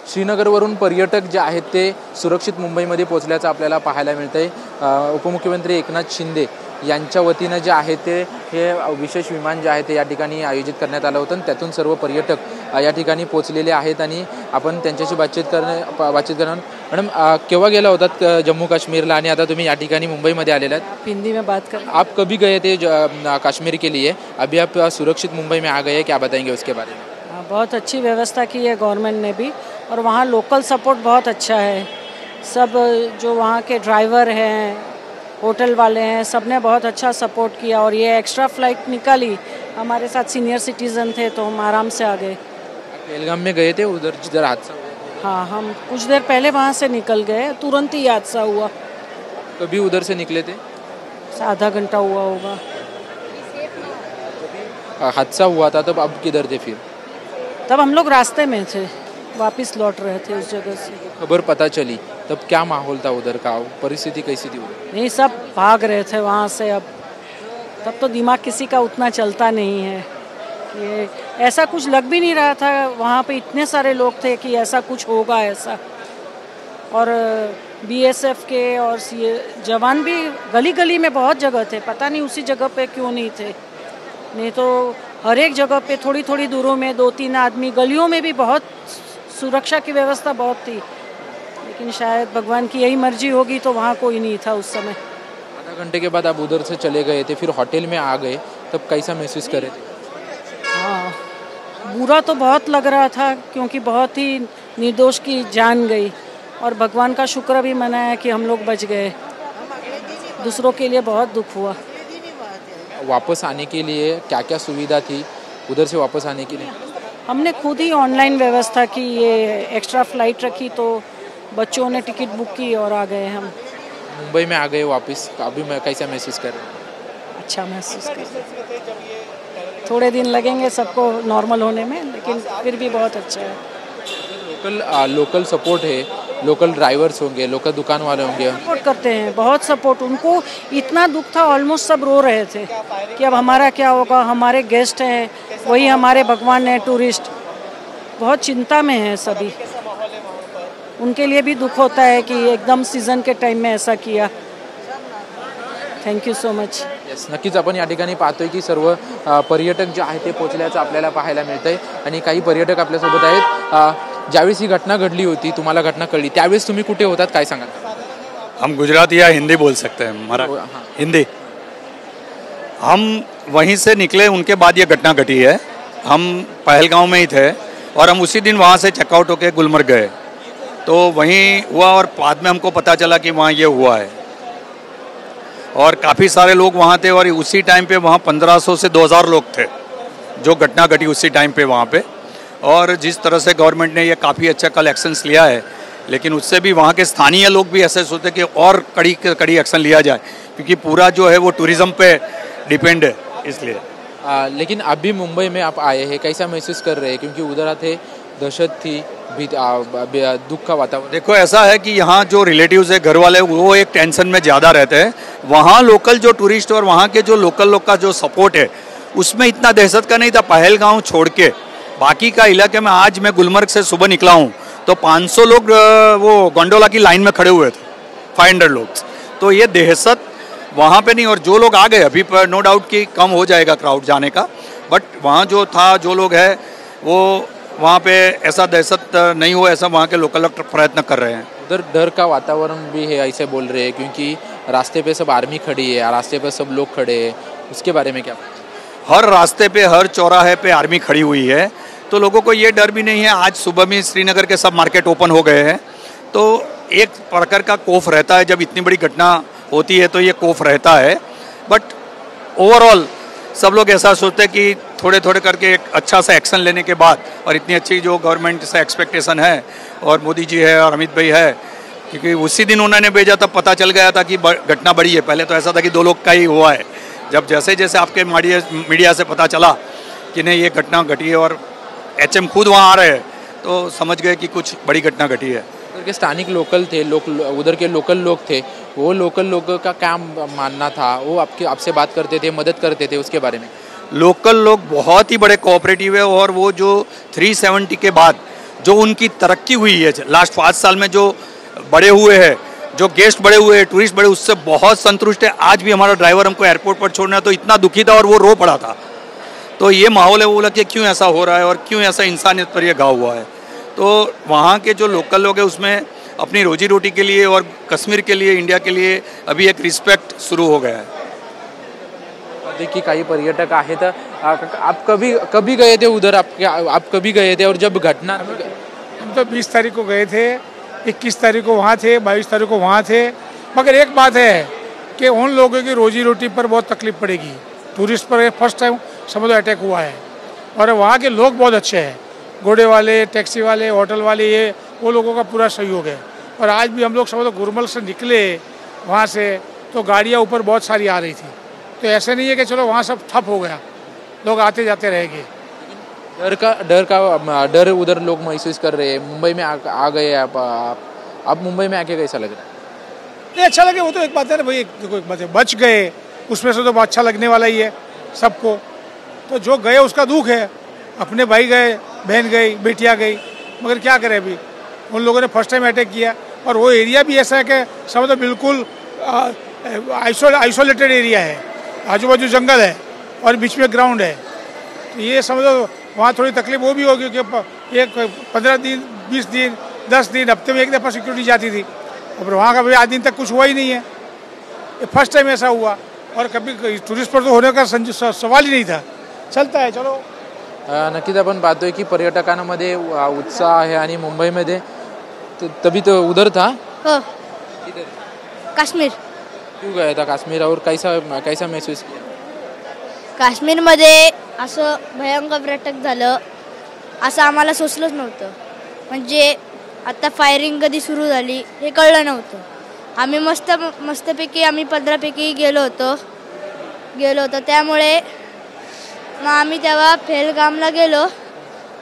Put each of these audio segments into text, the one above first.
श्रीनगरवरून पर्यटक जे आहेत ते सुरक्षित मुंबईमध्ये पोहोचल्याचं आपल्याला पाहायला मिळतंय। उपमुख्यमंत्री एकनाथ शिंदे यांच्या वतीनं जे आहे ते हे विशेष विमान जे आहे ते या ठिकाणी आयोजित करण्यात आलं होतं। त्यातून सर्व पर्यटक या ठिकाणी पोहोचलेले आहेत आणि आपण त्यांच्याशी बातचीत करणार। मॅडम, केव्हा गेला होतात जम्मू काश्मीरला आणि आता तुम्ही या ठिकाणी मुंबईमध्ये आलेले आहेत? हिंदी में बात कर। आप कभी गए थे कश्मीर के लिए, अभी आप सुरक्षित मुंबई में आ गए, क्या बताएंगे उसके बारे में? बहुत अच्छी व्यवस्था की है गवर्नमेंट ने भी, और वहाँ लोकल सपोर्ट बहुत अच्छा है। सब जो वहाँ के ड्राइवर हैं, होटल वाले हैं, सब ने बहुत अच्छा सपोर्ट किया। और ये एक्स्ट्रा फ्लाइट निकाली, हमारे साथ सीनियर सिटीजन थे तो हम आराम से आ गए। पहलगाम में गए थे, उधर जिधर हादसा हुआ? हाँ, हम कुछ देर पहले वहाँ से निकल गए, तुरंत ही हादसा हुआ। कभी उधर से निकले थे? आधा घंटा हुआ होगा। हादसा हुआ था तब अब किधर थे फिर? तब हम लोग रास्ते में थे, वापस लौट रहे थे उस जगह से। खबर पता चली तब क्या माहौल था उधर का, परिस्थिति कैसी थी? नहीं, सब भाग रहे थे वहाँ से। अब तब तो दिमाग किसी का उतना चलता नहीं है। ये ऐसा कुछ लग भी नहीं रहा था, वहाँ पे इतने सारे लोग थे कि ऐसा कुछ होगा ऐसा। और बीएसएफ के और जवान भी गली गली में बहुत जगह थे, पता नहीं उसी जगह पे क्यों नहीं थे। नहीं तो हर एक जगह पे थोड़ी थोड़ी दूरों में 2-3 आदमी, गलियों में भी बहुत सुरक्षा की व्यवस्था बहुत थी। लेकिन शायद भगवान की यही मर्जी होगी तो वहाँ कोई नहीं था उस समय। आधा घंटे के बाद आप उधर से चले गए थे, फिर होटल में आ गए, तब कैसा महसूस कर रहे थे? हाँ, बुरा तो बहुत लग रहा था क्योंकि बहुत ही निर्दोष की जान गई, और भगवान का शुक्र भी मनाया कि हम लोग बच गए। दूसरों के लिए बहुत दुख हुआ। वापस आने के लिए क्या क्या सुविधा थी उधर से वापस आने के लिए? हमने खुद ही ऑनलाइन व्यवस्था की, ये एक्स्ट्रा फ्लाइट रखी तो बच्चों ने टिकट बुक की और आ गए हम। मुंबई में आ गए वापस, अभी मैं कैसा महसूस कर रहे हैं? अच्छा महसूस कर रहे हैं। थोड़े दिन लगेंगे सबको नॉर्मल होने में, लेकिन फिर भी बहुत अच्छा है। लोकल सपोर्ट है, लोकल ड्राइवर्स होंगे, लोकल दुकान वाले होंगे, सपोर्ट करते हैं, बहुत सपोर्ट। उनको इतना दुख था, ऑलमोस्ट सब रो रहे थे कि अब हमारा क्या होगा, हमारे गेस्ट हैं, वही हमारे भगवान हैं, टूरिस्ट। बहुत चिंता में हैं सभी, उनके लिए भी दुख होता है कि एकदम सीजन के टाइम में ऐसा किया। Thank you so much. Yes, नक्कीच आपण या ठिकाणी पाहतोय की सर्व पर्यटक जे आहेत ते पोहोचल्याचं आपल्याला पाहायला मिळतंय आणि काही पर्यटक आपल्यासोबत आहेत। ज्यावेळेस ही घटना घडली होती, तुम्हाला घटना कळली, त्यावेळेस तुम्ही कुठे होतात, काय सांगाल? हम गुजराती या हिंदी बोल सकते हैं, हमारा हिंदी। हम वहीं से निकले, उनके बाद ये घटना घटी है। हम पहलगांव में ही थे और हम उसी दिन वहाँ से चेकआउट होकर गुलमर्ग गए, तो वहीं हुआ और बाद में हमको पता चला कि वहाँ ये हुआ है। और काफ़ी सारे लोग वहाँ थे और उसी टाइम पे वहाँ 1500 से 2000 लोग थे जो घटना घटी उसी टाइम पे वहाँ पे। और जिस तरह से गवर्नमेंट ने ये काफ़ी अच्छा कल एक्शंस लिया है, लेकिन उससे भी वहाँ के स्थानीय लोग भी ऐसे सोचते कि और कड़ी एक्शन लिया जाए, क्योंकि पूरा जो है वो टूरिज़्म पे डिपेंड है, इसलिए। लेकिन अभी मुंबई में आप आए हैं, कैसा महसूस कर रहे हैं? क्योंकि उधर थे, दहशत थी, दुख का वातावरण। देखो, ऐसा है कि यहाँ जो रिलेटिव्स है, घर वाले, वो एक टेंशन में ज़्यादा रहते हैं। वहाँ लोकल जो टूरिस्ट और वहाँ के जो लोकल लोग का जो सपोर्ट है, उसमें इतना दहशत का नहीं था। पहलगांव छोड़ के बाकी का इलाके में, आज मैं गुलमर्ग से सुबह निकला हूँ तो 500 लोग वो गोंडोला की लाइन में खड़े हुए थे, 500 लोग। तो ये दहशत वहाँ पे नहीं। और जो लोग आ गए अभी नो डाउट कि कम हो जाएगा क्राउड जाने का, बट वहाँ जो था, जो लोग हैं, वो वहाँ पे ऐसा दहशत नहीं हो, ऐसा वहाँ के लोकल लोग प्रयत्न कर रहे हैं। उधर डर का वातावरण भी है, ऐसे बोल रहे हैं, क्योंकि रास्ते पे सब आर्मी खड़ी है, रास्ते पे सब लोग खड़े हैं, उसके बारे में क्या? हर रास्ते पे, हर चौराहे पे आर्मी खड़ी हुई है, तो लोगों को ये डर भी नहीं है। आज सुबह में श्रीनगर के सब मार्केट ओपन हो गए हैं, तो एक प्रकार का खौफ रहता है। जब इतनी बड़ी घटना होती है तो ये खौफ रहता है, बट ओवरऑल सब लोग ऐसा सोचते हैं कि थोड़े थोड़े करके एक अच्छा सा एक्शन लेने के बाद, और इतनी अच्छी जो गवर्नमेंट से एक्सपेक्टेशन है, और मोदी जी है और अमित भाई है, क्योंकि उसी दिन उन्होंने भेजा तब पता चल गया था कि घटना बड़ी है। पहले तो ऐसा था कि 2 लोग का ही हुआ है। जब जैसे जैसे आपके मीडिया से पता चला कि नहीं ये घटना घटी है और HM खुद वहाँ आ रहे हैं, तो समझ गए कि कुछ बड़ी घटना घटी है। उधर के स्थानिक लोकल थे, उधर के लोकल लोग थे, वो लोकल लोगों का क्या मानना था? वो आपसे बात करते थे, मदद करते थे, उसके बारे में? लोकल लोग बहुत ही बड़े कोऑपरेटिव है, और वो जो 370 के बाद जो उनकी तरक्की हुई है लास्ट 5 साल में, जो बड़े हुए हैं, जो गेस्ट बड़े हुए हैं, टूरिस्ट बड़े, उससे बहुत संतुष्ट है। आज भी हमारा ड्राइवर हमको एयरपोर्ट पर छोड़ना तो इतना दुखी था और वो रो पड़ा था। तो ये माहौल है, वो बोला कि क्यों ऐसा हो रहा है और क्यों ऐसा इंसानियत पर यह घाव हुआ है। तो वहाँ के जो लोकल लोग हैं उसमें अपनी रोजी रोटी के लिए और कश्मीर के लिए, इंडिया के लिए अभी एक रिस्पेक्ट शुरू हो गया है। देखिए काही पर्यटक आहेत। आप कभी गए थे उधर? आप कभी गए थे? और जब घटना, हम तो 20 तारीख को गए थे, 21 तारीख को वहाँ थे, 22 तारीख को वहाँ थे। मगर एक बात है कि उन लोगों की रोजी रोटी पर बहुत तकलीफ पड़ेगी। टूरिस्ट पर फर्स्ट टाइम समुद्र अटैक हुआ है और वहाँ के लोग बहुत अच्छे हैं, घोड़े वाले, टैक्सी वाले, होटल वाले, ये वो लोगों का पूरा सहयोग है। और आज भी हम लोग समझो गुरमल से निकले वहाँ से तो गाड़ियाँ ऊपर बहुत सारी आ रही थी। तो ऐसे नहीं है कि चलो वहाँ सब ठप हो गया, लोग आते जाते रहेंगे। डर उधर लोग महसूस कर रहे हैं। मुंबई में आ गए आप मुंबई में आके कैसा लग रहा है? नहीं, अच्छा लगे, वो तो एक बात है ना भाई, देखो एक बात है, बच गए उसमें से तो बहुत अच्छा लगने वाला ही है सबको। तो जो गए उसका दुख है, अपने भाई गए, बहन गई, बेटियाँ गई, मगर क्या करें अभी, उन लोगों ने फर्स्ट टाइम अटैक किया। और वो एरिया भी ऐसा है कि समझो बिल्कुल आइसोलेटेड एरिया है, आजू बाजू जंगल है और बीच में ग्राउंड है। तो ये समझो वहाँ थोड़ी तकलीफ वो भी होगी कि एक 15 दिन, 20 दिन, 10 दिन, हफ्ते में एक दफ़ा सिक्योरिटी जाती थी। और वहाँ का भाई आज दिन तक कुछ हुआ ही नहीं है, ये फर्स्ट टाइम ऐसा हुआ। और कभी टूरिस्ट पर तो होने का सवाल ही नहीं था। चलता है, चलो। नक्कीच आपण पाहतोय की पर्यटकांमध्ये उत्साह आहे आणि मुंबईमध्ये तभी तो उधर था। हो, काश्मीर। क्यों गया था काश्मीर और कैसा महसूस किया? काश्मीरमध्ये असं भयंकर पर्यटक झालं असं आम्हाला सोचलंच नव्हतं। म्हणजे आता फायरिंग कधी सुरू झाली हे कळलं नव्हतं। आम्ही मस्तपैकी आम्ही 15 पैकी गेलो होतो। त्यामुळे मग आम्ही तेव्हा पहलगामला गेलो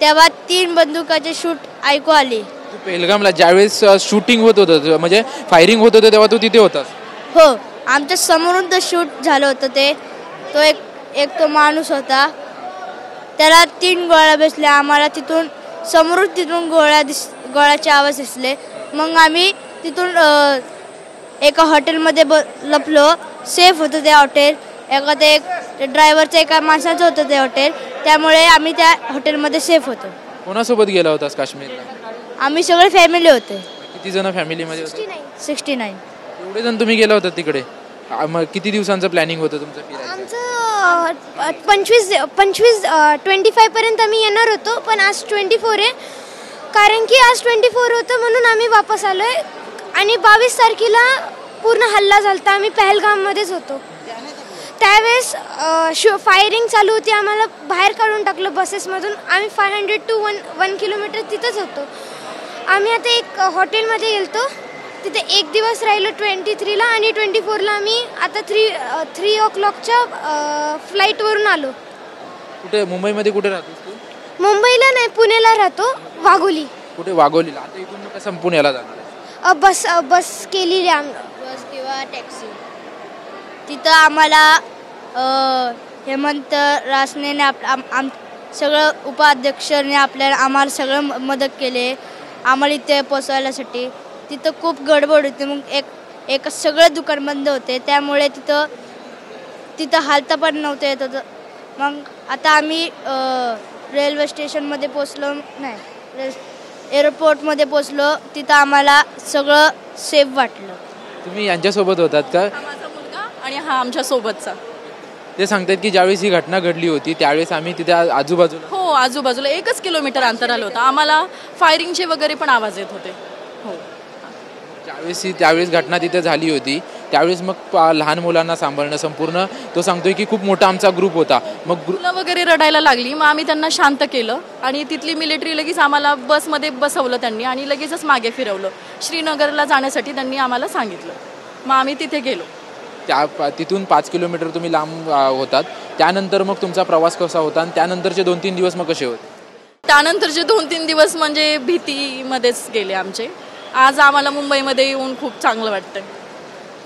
तेव्हा 3 बंदुकाचे शूट ऐकू आली। तू पहलगामला ज्यावेळेस शूटिंग होत होतं, म्हणजे फायरिंग होत होतं, तेव्हा तू तिथे होतास? हो, आमच्या समोरून तर शूट झालं होतं ते। तो एक तो माणूस होता, त्याला 3 गोळ्या बसल्या। आम्हाला तिथून गोळ्याचे आवाज दिसले। मग आम्ही तिथून एका हॉटेलमध्ये लपलो। सेफ होतं ते हॉटेल, ते ड्रायव्हरचं एका माणसाचं होतं ते हॉटेल, त्यामुळे आम्ही त्या हॉटेलमध्ये सेफ होतो। कोणासोबत गेला होतास काश्मीरला? आम्ही सगळे फॅमिली होते। किती जण फॅमिलीमध्ये होते? 69। एवढे जण तुम्ही गेला होता तिकडे? मग किती दिवसांचं प्लॅनिंग होतं तुमचं फिरायचं? आमचं 25 पर्यंत आम्ही येणार होतो, पण आज 24 आहे। कारण की आज 24 होतं म्हणून आम्ही वापस आलोय। आणि 22 तारखेला पूर्ण हल्ला झालता, आम्ही पहलगाममध्येच होतो। त्यावेळेस फायरिंग चालू होती, आम्हाला बाहेर काढून टाकलं बसेसमधून। आम्ही 500 to 1 किलोमीटर तिथंच होतो। आम्ही आता एक हॉटेलमध्ये गेलतो, तिथे एक दिवस राहिलो 23ला आणि 24ला आम्ही आता 3 o'clockच्या फ्लाईटवरून आलो। कुठे मुंबईमध्ये कुठे राहतोस तू? मुंबईला नाही, पुण्याला राहतो, वाघोली। कुठे? वाघोलीला। आता इथून कसं पुण्याला जाणार? बस केलेली आम्ही, बस किंवा टॅक्सी। तिथं आम्हाला हेमंत रासनेने सगळं उपाध्यक्षाने आम्हाला सगळं मदत केले आम्हाला इथे पोहोचवण्यासाठी। तिथं खूप गडबड होती, मग एक सगळे दुकान बंद होते, त्यामुळे तिथं हालता पण नव्हतं येत होतं। मग आता आम्ही रेल्वे स्टेशनमध्ये पोचलो, नाही एअरपोर्टमध्ये पोचलो, तिथं आम्हाला सगळं सेफ वाटलं। तुम्ही यांच्यासोबत होतात का? माझा मुलगा आणि हा आमच्या सोबतचा। ते सांगतात की ज्यावेळेस ही घटना घडली होती त्यावेळेस आम्ही तिथे आजूबाजूला, हो आजूबाजूला 1 किलोमीटर अंतराल होतं, आम्हाला फायरिंगचे वगैरे पण आवाज येत होते। हो, त्यावेळेस घटना तिथे झाली होती, त्यावेळेस मग लहान मुलांना सांभाळणं संपूर्ण, तो सांगतोय की खूप मोठा आमचा ग्रुप होता, मग मुलं वगैरे रडायला लागली, मग आम्ही त्यांना शांत केलं आणि तिथली मिलिटरी लगेच आम्हाला बसमध्ये बसवलं त्यांनी आणि लगेचच मागे फिरवलं। श्रीनगरला जाण्यासाठी त्यांनी आम्हाला सांगितलं, मग आम्ही तिथे गेलो। तिथून 5 किलोमीटर तुम्ही लांब होतात, त्यानंतर मग तुमचा प्रवास कसा होता आणि त्यानंतरचे 2-3 दिवस मग कसे होते? त्यानंतरचे 2-3 दिवस म्हणजे भीतीमध्येच गेले आमचे। आज आम्हाला मुंबईमध्ये येऊन खूप चांगलं वाटतंय,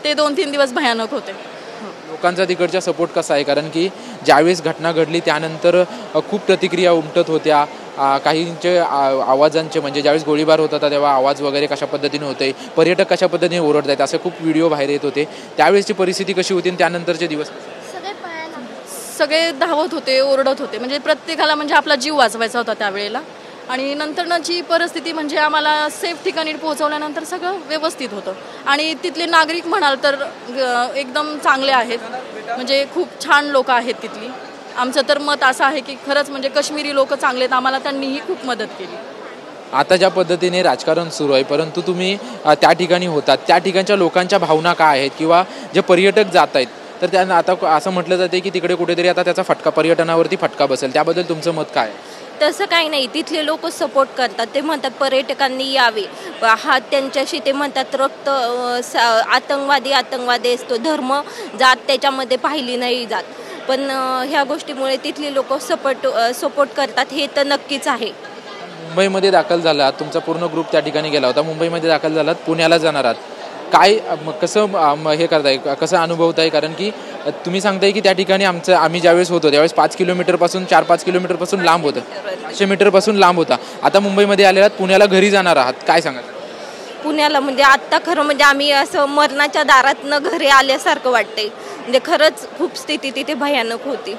ते 2-3 दिवस भयानक होते। लोकांचा तिकडचा सपोर्ट कसा आहे? कारण की ज्यावेळेस घटना घडली त्यानंतर खूप प्रतिक्रिया उमटत होत्या, काहींचे आवाजांचे, म्हणजे ज्यावेळेस गोळीबार होत होता तेव्हा आवाज वगैरे कशा पद्धतीने होते, पर्यटक कशा पद्धतीने ओरडत आहेत, असे खूप व्हिडिओ बाहेर येत होते. त्यावेळेसची परिस्थिती कशी होती आणि त्यानंतरचे दिवस? सगळे धावत होते, ओरडत होते, म्हणजे प्रत्येकाला म्हणजे आपला जीव वाचवायचा होता त्यावेळेला. आणि नंतरनं जी परिस्थिती म्हणजे आम्हाला सेफ ठिकाणी पोहोचवल्यानंतर सगळं व्यवस्थित होतं. आणि तिथले नागरिक म्हणाल तर एकदम चांगले आहेत, म्हणजे खूप छान लोक आहेत तिथली. आमचं तर मत असं आहे की खरंच म्हणजे काश्मीरी लोक चांगले आहेत, आम्हाला त्यांनीही खूप मदत केली. आता ज्या पद्धतीने राजकारण सुरू आहे, परंतु तुम्ही त्या ठिकाणी होतात, त्या ठिकाणच्या लोकांच्या भावना काय आहेत? किंवा जे पर्यटक जात आहेत तर त्यांना आता असं म्हटलं जाते की तिकडे कुठेतरी आता त्याचा फटका, पर्यटनावरती फटका बसेल, त्याबद्दल तुमचं मत काय? तसं काही नाही, तिथले लोक सपोर्ट करतात. ते म्हणतात पर्यटकांनी यावे, हा त्यांच्याशी ते म्हणतात रक्त आतंकवादी असतो, धर्म जात त्याच्यामध्ये पाहिली नाही जात. पण ह्या गोष्टीमुळे तिथले लोक सपोर्ट करतात, हे तर नक्कीच आहे. मुंबईमध्ये दाखल झालात, तुमचा पूर्ण ग्रुप त्या ठिकाणी गेला होता, मुंबईमध्ये दाखल झालात, पुण्याला जाणार आहात, काय कसं हे करताय, कसं अनुभवताय? कारण की तुम्ही सांगताय की त्या ठिकाणी आम्ही ज्यावेळेस होतो त्यावेळेस 5 किलोमीटरपासून 4-5 किलोमीटरपासून लांब होतं, 500 मीटरपासून लांब होता. आता मुंबईमध्ये आले आहात, पुण्याला घरी जाणार आहात, काय सांगा? पुण्याला म्हणजे आत्ता खरं म्हणजे आम्ही असं मरणाच्या दारातनं घरी आल्यासारखं वाटतंय. म्हणजे खरंच खूप स्थिती तिथे भयानक होती.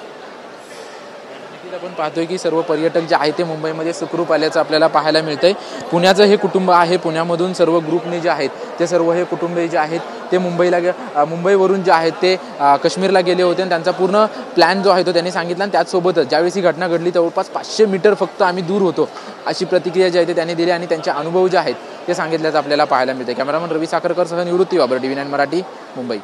आपण पाहतोय की सर्व पर्यटक जे आहेत ते मुंबईमध्ये सुखरूप आल्याचं आपल्याला पाहायला मिळतंय. पुण्याचं हे कुटुंब आहे, पुण्यामधून सर्व ग्रुपने जे आहेत ते सर्व हे कुटुंबीय जे आहेत ते मुंबईवरून जे आहेत ते काश्मीरला गेले होते आणि त्यांचा पूर्ण प्लॅन जो आहे तो त्यांनी सांगितला. आणि त्याचसोबतच ज्यावेळेस ही घटना घडली जवळपास 500 मीटर फक्त आम्ही दूर होतो अशी प्रतिक्रिया जी आहे ते त्यांनी दिली आणि त्यांचे अनुभव जे आहेत ते सांगितल्याचं आपल्याला पाहायला मिळते. कॅमेरामन रवी साखरकर सह निवृत्ती बाबर, DV9 मराठी, मुंबई.